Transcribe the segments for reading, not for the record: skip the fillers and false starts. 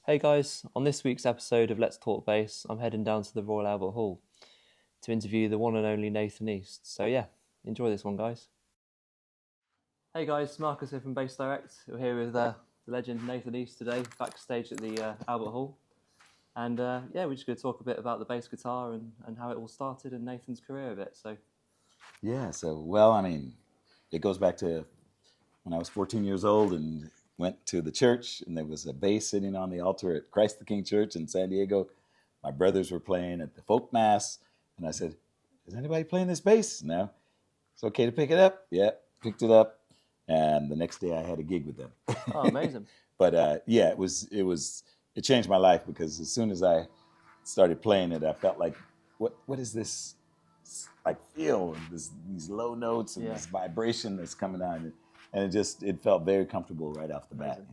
Hey guys, on this week's episode of Let's Talk Bass, I'm heading down to the Royal Albert Hall to interview the one and only Nathan East. So yeah, enjoy this one, guys. Hey guys, Marcus here from Bass Direct. We're here with the legend Nathan East today, backstage at the Albert Hall. And yeah, we're just going to talk a bit about the bass guitar and how it all started and Nathan's career a bit. So Yeah, I mean, it goes back to when I was 14 years old and went to the church, and there was a bass sitting on the altar at Christ the King Church in San Diego. My brothers were playing at the folk mass, and I said, "Is anybody playing this bass?" No. It's okay to pick it up. Yeah, picked it up, and the next day I had a gig with them. Oh, amazing. But yeah, it changed my life because as soon as I started playing it, I felt like, what is this? Like feel these low notes and this vibration that's coming on, and it felt very comfortable right off the bat. Do you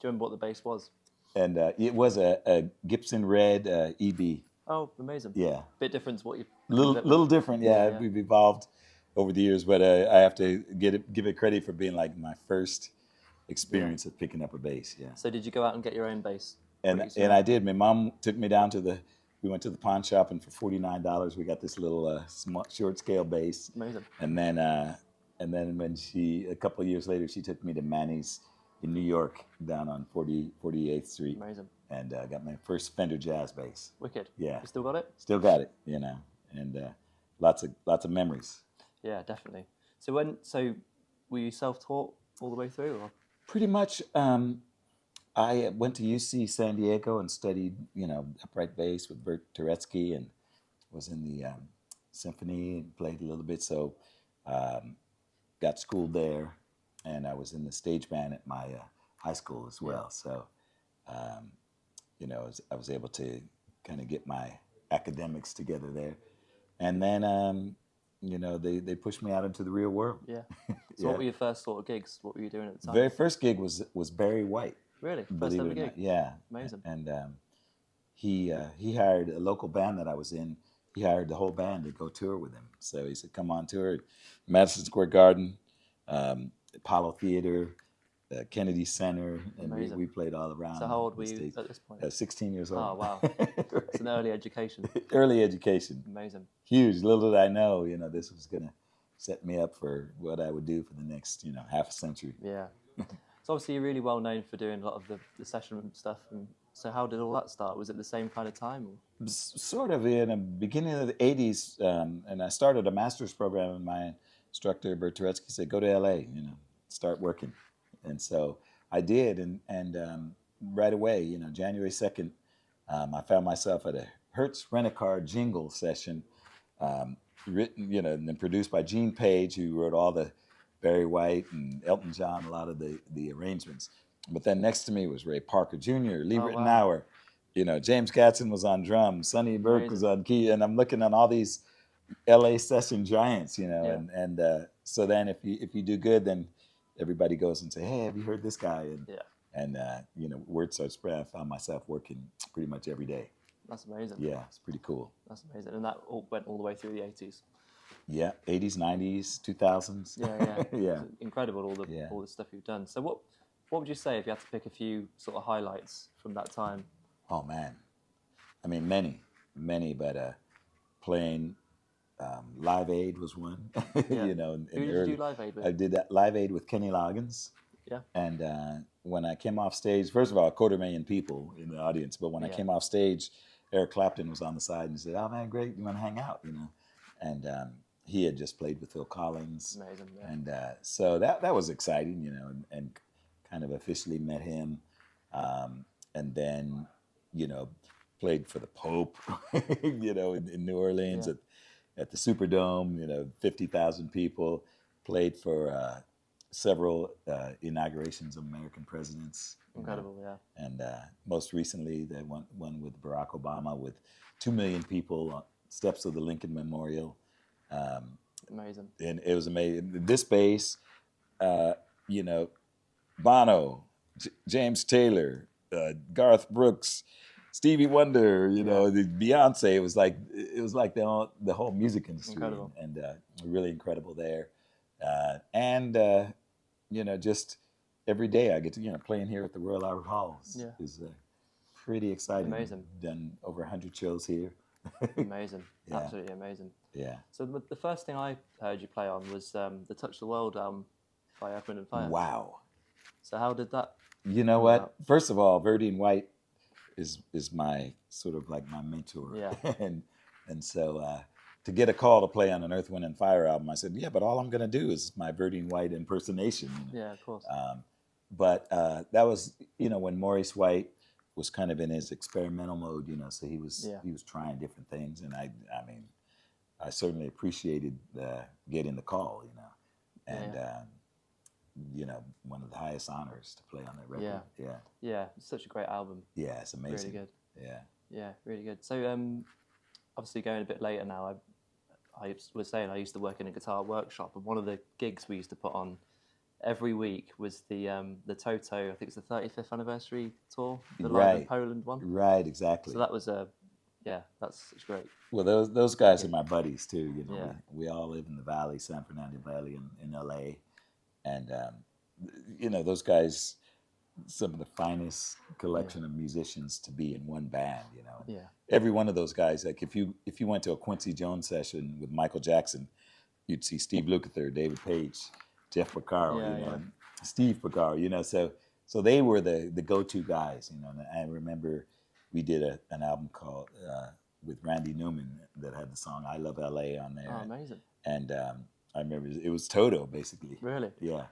remember what the bass was? And it was a Gibson Red EB. Oh, amazing. Yeah, bit different to what you little different. Yeah, we've evolved over the years, but I have to give it credit for being like my first experience of picking up a bass. Yeah. So did you go out and get your own bass? And I did. My mom took me down to we went to the pawn shop, and for $49 we got this little short scale bass. Amazing. And then when a couple of years later, she took me to Manny's in New York, down on 48th Street. Amazing. And got my first Fender Jazz bass. Wicked. Yeah. You still got it? Still got it, and lots of memories. Yeah, definitely. So were you self-taught all the way through? Or? Pretty much. I went to UC San Diego and studied, upright bass with Bert Turetsky, and was in the symphony and played a little bit. So got schooled there, and I was in the stage band at my high school as well. Yeah. So, I was able to kind of get my academics together there. And then, they pushed me out into the real world. Yeah. So what were your first sort of gigs? What were you doing at the time? Very first gig was Barry White. Really? First ever gig? Yeah. Amazing. And he hired a local band that I was in. He hired the whole band to go tour with him. So he said, "Come on tour at Madison Square Garden, Apollo Theater, Kennedy Center," and we played all around. So how old were you at this point? 16 years old. Oh, wow. It's an early education. Early education. Amazing. Huge. Little did I know, this was going to set me up for what I would do for the next, half a century. Yeah. So obviously you're really well known for doing a lot of the session stuff. And so how did all that start? Was it the same kind of time? Or? Sort of in the beginning of the 80s, and I started a master's program, and my instructor, Bert Turetsky, said, "Go to LA, start working." And so I did, and right away, January 2nd, I found myself at a Hertz Rent-A-Car jingle session, written, and then produced by Gene Page, who wrote all the Barry White and Elton John, a lot of the arrangements. But then next to me was Ray Parker Jr., Lee Ritenour, James Gatson was on drums, Sonny Burke was on key, and I'm looking at all these LA session giants, and so then if you do good, then everybody goes and say, "Hey, have you heard this guy?" And word starts spreading. I found myself working pretty much every day. That's amazing. Yeah, it's pretty cool. That's amazing, and that went all the way through the 80s. Yeah, 80s, 90s, 2000s. Yeah. Yeah. It's incredible all the stuff you've done. So what would you say if you had to pick a few sort of highlights from that time? Oh man, I mean many, but playing Live Aid was one. Yeah. Who did you do Live Aid with? I did that Live Aid with Kenny Loggins. Yeah. And when I came off stage, first of all, 250,000 people in the audience. But when I came off stage, Eric Clapton was on the side and said, "Oh man, great, you want to hang out?" And he had just played with Phil Collins. Amazing. Yeah. And so that was exciting, and kind of officially met him. And then, played for the Pope, in New Orleans at the Superdome, 50,000 people. Played for several inaugurations of American presidents. Incredible, yeah. And most recently, they one with Barack Obama with 2 million people on steps of the Lincoln Memorial. Amazing. And it was amazing. This bass, Bono, James Taylor, Garth Brooks, Stevie Wonder, the Beyonce. It was like the whole music industry. Incredible. And really incredible there. Just every day I get to playing here at the Royal Albert Hall is pretty exciting. Amazing. Done over 100 shows here. Amazing. Yeah. Absolutely amazing. Yeah. So the first thing I heard you play on was the Touch the World album, Fire, Earth, Wind and Fire. Wow. So how did that You know come what? about? First of all, Verdi and White is my sort of like my mentor. Yeah. and so to get a call to play on an Earth, Wind and Fire album, I said, yeah, but all I'm going to do is my Verdi and White impersonation. Yeah, of course. But that was, when Maurice White was kind of in his experimental mode, so he was trying different things, and I mean, I certainly appreciated getting the call, and one of the highest honors to play on that record. Yeah, it's such a great album. Yeah, it's amazing. Really good. Yeah, really good. So obviously going a bit later now, I was saying I used to work in a guitar workshop, and one of the gigs we used to put on every week was the Toto, I think it's the 35th anniversary tour, the Live in Poland one. Right, exactly. So that was that's great. Well, those guys are my buddies too. Yeah. We all live in the Valley, San Fernando Valley in LA, and those guys, some of the finest collection of musicians to be in one band. Every one of those guys, like if you went to a Quincy Jones session with Michael Jackson, you'd see Steve Lukather, David Page, Jeff Porcaro, Steve Porcaro, so they were the go-to guys, And I remember we did an album called with Randy Newman that had the song "I Love L.A." on there. Oh, amazing! And I remember it was Toto, basically. Really? Yeah.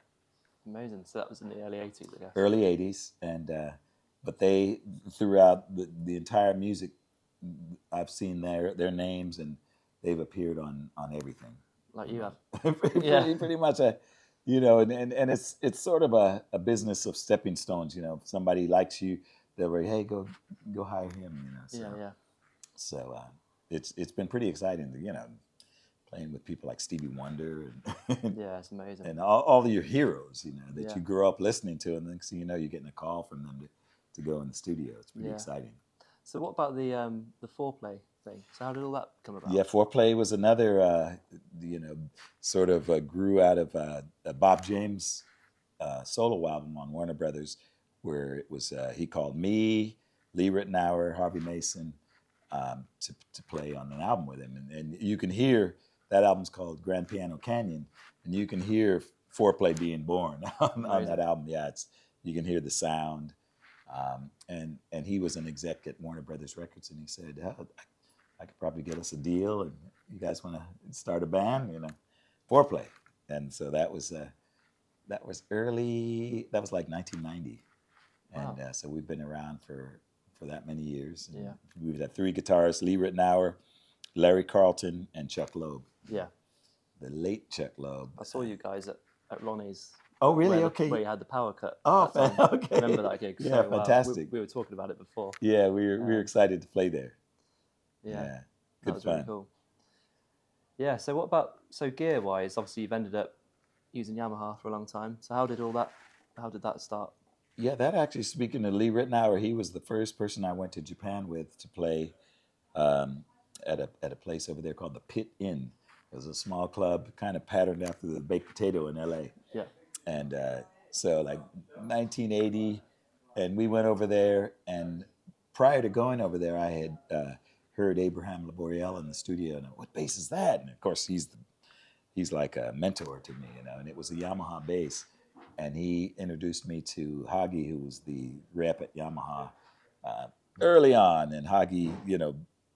Amazing. So that was in the early '80s, I guess. Early '80s, and but they throughout the entire music, I've seen their names, and they've appeared on everything. Like you have. pretty much and it's sort of a business of stepping stones. If somebody likes you, they'll be, hey, go hire him. So, So it's been pretty exciting, playing with people like Stevie Wonder and yeah, it's amazing. And all of your heroes, that you grew up listening to, and then so you're getting a call from them to go in the studio. It's pretty exciting. So what about the Foreplay thing? So how did all that come about? Yeah, Foreplay was another, sort of grew out of a Bob James solo album on Warner Brothers, where it was he called me, Lee Ritenour, Harvey Mason, to play on an album with him, and you can hear that album's called Grand Piano Canyon, and you can hear Foreplay being born on that album. Yeah, you can hear the sound, and he was an exec at Warner Brothers Records, and he said, I could probably get us a deal, and you guys want to start a band, Foreplay. And so that was early. That was like 1990, wow. And so we've been around for that many years. And we've had 3 guitarists: Lee Ritenour, Larry Carlton, and Chuck Loeb. Yeah, the late Chuck Loeb. I saw you guys at Ronnie's. Oh, really? Okay. Where you had the power cut. Oh, okay. I remember that gig. Yeah, so, fantastic. We were talking about it before. Yeah, we were excited to play there. Yeah, good that was fun. Really cool. Yeah, so what about gear-wise? Obviously, you've ended up using Yamaha for a long time. So how did that start? Yeah, that actually, speaking of Lee Ritenour, he was the first person I went to Japan with to play at a place over there called the Pit Inn. It was a small club, kind of patterned after the Baked Potato in L.A. Yeah. And so like 1980, and we went over there, and prior to going over there, I had heard Abraham Laboriel in the studio, and what bass is that? And of course, he's like a mentor to me, and it was a Yamaha bass. And he introduced me to Hagi, who was the rep at Yamaha early on. And Hagi,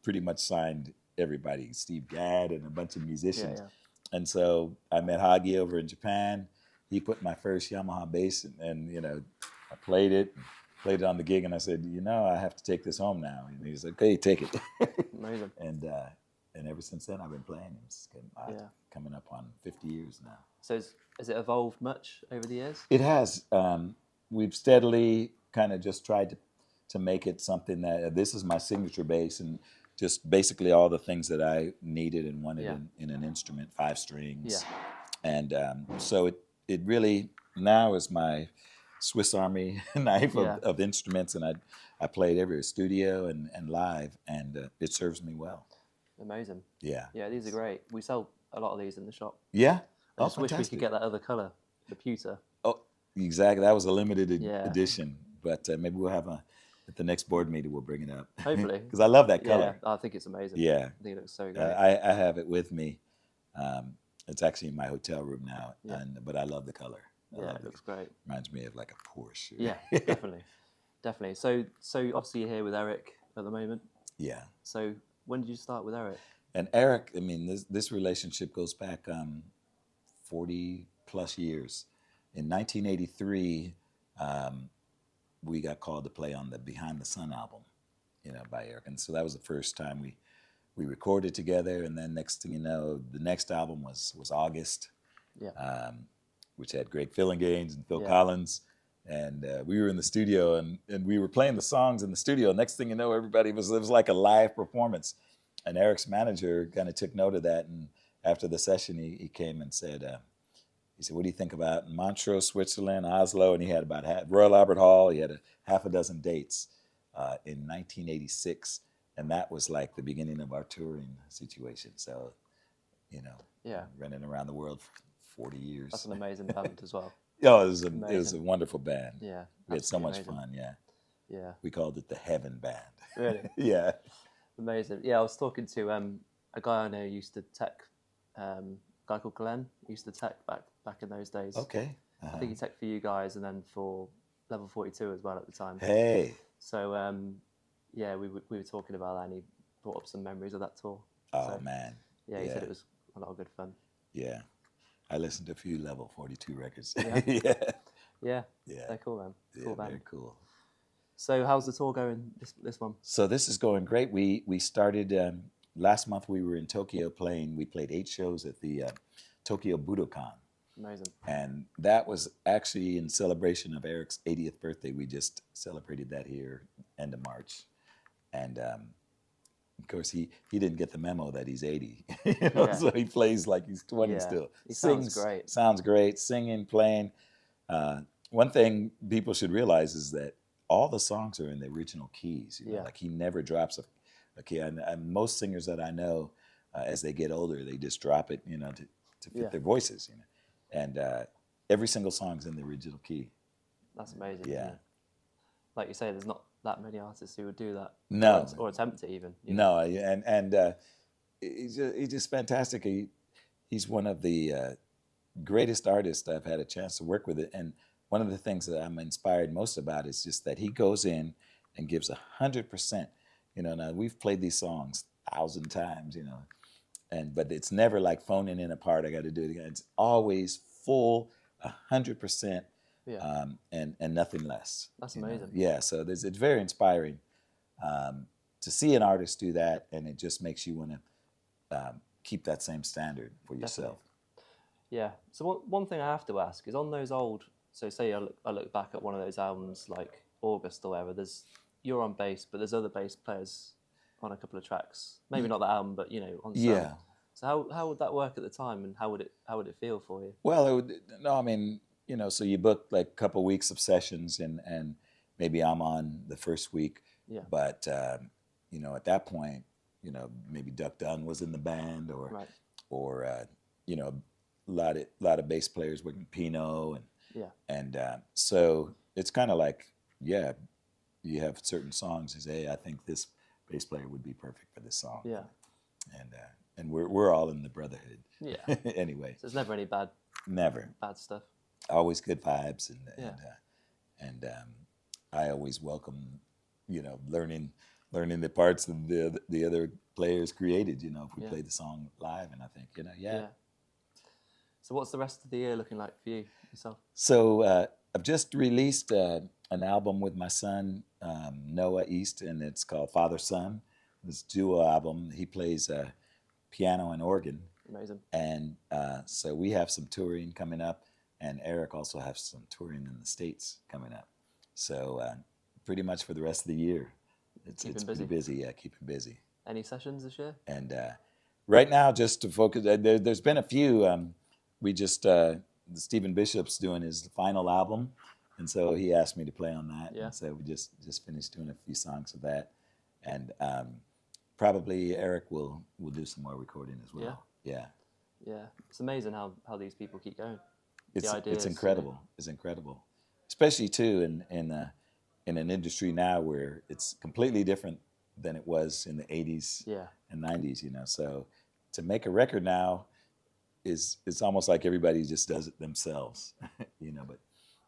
pretty much signed everybody, Steve Gadd and a bunch of musicians. Yeah. And so I met Hagi over in Japan. He put my first Yamaha bass, and I played it on the gig, and I said, I have to take this home now. And he was like, okay, take it. Amazing. And ever since then, I've been playing. It's coming up on 50 years now. So has it evolved much over the years? It has. We've steadily kind of just tried to make it something that this is my signature bass, and just basically all the things that I needed and wanted in an instrument, 5 strings. Yeah. And so it really now is my Swiss Army knife of instruments, and I play it every studio and live, and it serves me well. Amazing. Yeah. Yeah, these are great. We sell a lot of these in the shop. Yeah? I just wish we could get that other colour, the pewter. Oh, exactly. That was a limited edition, but maybe we'll have At the next board meeting, we'll bring it up. Hopefully. Because I love that color. Yeah, I think it's amazing. Yeah. I think it looks so great. I have it with me. It's actually in my hotel room now, Yeah. But I love the color. Yeah, it looks great. Reminds me of like a Porsche. Yeah, definitely. Definitely. So obviously you're here with Eric at the moment. Yeah. So when did you start with Eric? And Eric, I mean, this relationship goes back 40 plus years. In 1983, we got called to play on the Behind the Sun album, by Eric. And so that was the first time we recorded together. And then next thing you know, the next album was August, which had Greg Fillinganes and Phil Collins. And we were in the studio and we were playing the songs in the studio. Next thing you know, it was like a live performance. And Eric's manager kind of took note of that. And after the session, he came and said, what do you think about Montreux, Switzerland, Oslo? And he had about Royal Albert Hall. He had half a dozen dates in 1986. And that was like the beginning of our touring situation. So, running around the world for 40 years. That's an amazing band as well. Oh, it was a wonderful band. Yeah. We had so much amazing. fun, yeah. Yeah. We called it the Heaven Band. Really? Yeah. Amazing. Yeah, I was talking to a guy I know who used to tech, a guy called Glenn, used to tech back in those days. Okay. I think he teched for you guys and then for Level 42 as well at the time. Hey. So, we were talking about that and he brought up some memories of that tour. Oh, man. Yeah, he said it was a lot of good fun. Yeah. I listened to a few Level 42 records. Yeah. Yeah. Yeah. They're cool, man. Cool band. Very cool. So how's the tour going, this one? So this is going great. We started, last month we were in Tokyo playing. We played 8 shows at the Tokyo Budokan. Amazing. And that was actually in celebration of Eric's 80th birthday. We just celebrated that here end of March. And of course, he didn't get the memo that he's 80. So he plays like he's 20 still. He sounds great. Sounds great, singing, playing. One thing people should realize is that all the songs are in the original keys. Like he never drops a key. And most singers that I know, as they get older, they just drop it, to fit their voices. And every single song's in the original key. That's amazing. Yeah. Like you say, there's not that many artists who would do that. No. Or attempt it even. No, and he's just fantastic. He's one of the greatest artists I've had a chance to work with. And one of the things that I'm inspired most about is just that he goes in and gives 100%. Now we've played these songs 1,000 times, but it's never like phoning in a part. I got to do it again. It's always full, 100%, and nothing less. That's amazing. Yeah, so it's very inspiring to see an artist do that, and it just makes you want to keep that same standard for yourself. Yeah. So one thing I have to ask is on those old. So say I look back at one of those albums like August or whatever. You're on bass, but there's other bass players on a couple of tracks. Maybe not that album, but on some. Yeah. So how would that work at the time, and how would it feel for you? Well, so you book like a couple weeks of sessions, and maybe I'm on the first week. Yeah. But at that point, maybe Duck Dunn was in the band, or a lot of bass players working Pino and so it's kind of like you have certain songs. You say, hey, I think this bass player would be perfect for this song. Yeah. And we're all in the brotherhood. Yeah. Anyway. So there's never any bad stuff. Always good vibes, and I always welcome, learning the parts that the other players created. If we play the song live, and I think So what's the rest of the year looking like for you yourself? So I've just released an album with my son Noah East, and it's called Father Son. This duo album. He plays piano and organ. Amazing. And so we have some touring coming up, and Eric also has some touring in the States coming up. So pretty much for the rest of the year, it's pretty busy. Yeah, keeping busy. Any sessions this year? And right now, just to focus, there's been a few. We just Stephen Bishop's doing his final album, and so he asked me to play on that. Yeah. And so we just finished doing a few songs of that, and probably Eric will do some more recording as well. Yeah. Yeah. It's amazing how these people keep going. It's incredible. It's incredible, especially too in in an industry now where it's completely different than it was in the 80s Yeah. and 90s, you know. So to make a record now is it's almost like everybody just does it themselves, you know.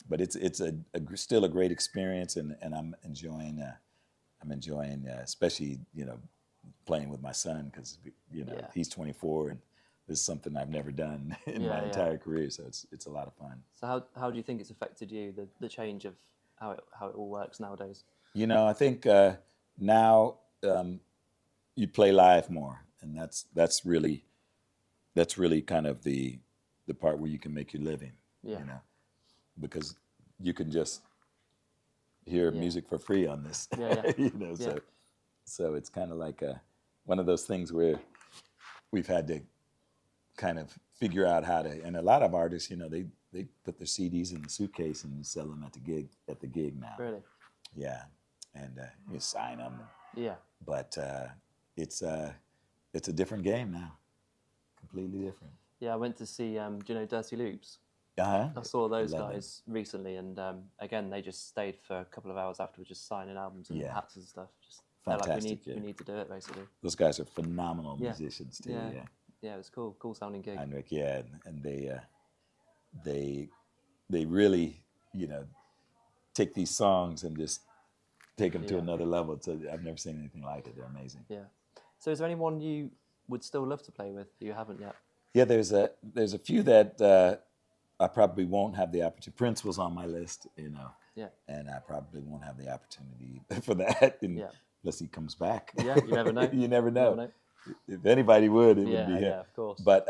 But it's still a great experience, and I'm enjoying especially, you know, playing with my son, because, you know, Yeah. he's 24 and this is something I've never done in Yeah, my yeah. entire career. So it's a lot of fun. So how do you think it's affected you, the change of how it all works nowadays? You know, I think now you play live more, and that's really kind of the part where you can make your living. Yeah. You know, because you can just hear Yeah. music for free on this. Yeah, yeah. You know, Yeah. so it's kind of like one of those things where we've had to kind of figure out how to. And a lot of artists, you know, they put their CDs in the suitcase and sell them at the gig now. Really? Yeah, and you sign them. Yeah. But it's a different game now, completely different. Yeah, I went to see, do you know Dirty Loops? Uh-huh. I saw those Love guys recently, and again, they just stayed for a couple of hours afterwards, just signing albums and Yeah. hats and stuff. Just they're like, Fantastic, we yeah. need to do it, basically. Those guys are phenomenal Yeah. musicians too. Yeah. Yeah, Yeah, it was cool sounding gig. Heinrich, yeah, and they really, you know, take these songs and just take them to Yeah. another level. So I've never seen anything like it. They're amazing. Yeah. So is there anyone you would still love to play with that you haven't yet? Yeah, there's a few that I probably won't have the opportunity. Prince was on my list, you know. Yeah. And I probably won't have the opportunity for that unless he comes back. Yeah, you never know. You never know. Never know. If anybody would, it would be him. Yeah, of course. But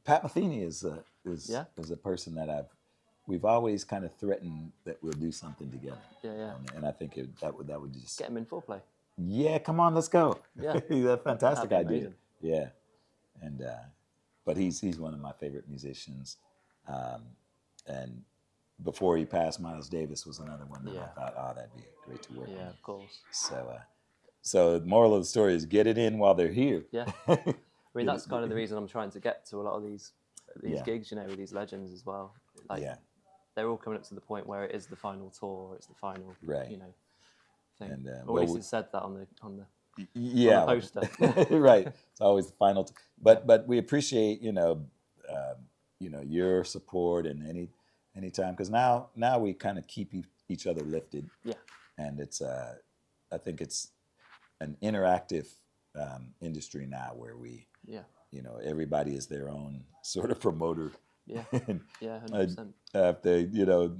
Pat Metheny is Yeah? a person that we've always kind of threatened that we'll do something together. Yeah. And I think that would just Get him in Foreplay. Yeah, come on, let's go. Yeah. That's a fantastic That'd be idea. amazing. Yeah, and but he's one of my favorite musicians, and before he passed, Miles Davis was another one that I thought, oh, that'd be great to work on. Yeah, of course. So the moral of the story is get it in while they're here. Yeah. I mean, that's kind of the reason I'm trying to get to a lot of these gigs, you know, with these legends as well. Like, they're all coming up to the point where it is the final tour, it's the final, you know, thing. And, or at least it said that on the poster. Right. It's always the final. But we appreciate, you know, your support and any time, because now we kind of keep each other lifted. Yeah. And it's I think it's an interactive industry now where we, you know, everybody is their own sort of promoter. Yeah. Yeah, 100%. You know,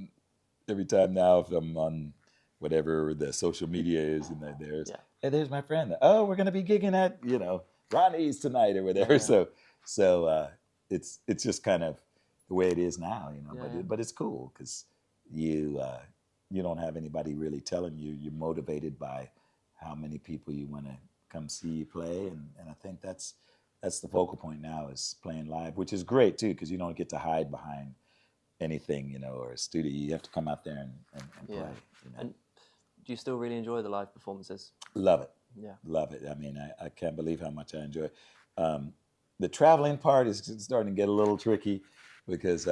every time now if I'm on whatever the social media is, and there's, hey, there's my friend. Oh, we're gonna be gigging at, you know, Ronnie's tonight or whatever. Yeah. So it's just kind of the way it is now, you know. But it's cool because you don't have anybody really telling you. You're motivated by how many people you want to come see you play, and I think that's the focal point now, is playing live, which is great too, because you don't get to hide behind anything, you know, or a studio. You have to come out there and play. You know? And do you still really enjoy the live performances? Love it. Yeah. Love it. I mean, I can't believe how much I enjoy it. The traveling part is starting to get a little tricky because,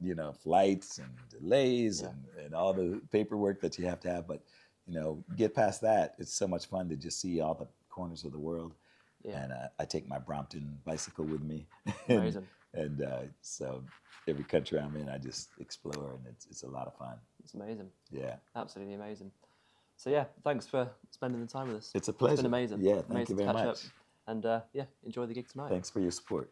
you know, flights and delays and all the paperwork that you have to have. But, you know, get past that. It's so much fun to just see all the corners of the world. Yeah. And I take my Brompton bicycle with me. Amazing. And so every country I'm in, I just explore, and it's a lot of fun. It's amazing. Yeah. Absolutely amazing. So yeah, thanks for spending the time with us. It's a pleasure. It's been amazing. Yeah, thank you very much. And enjoy the gig tonight. Thanks for your support.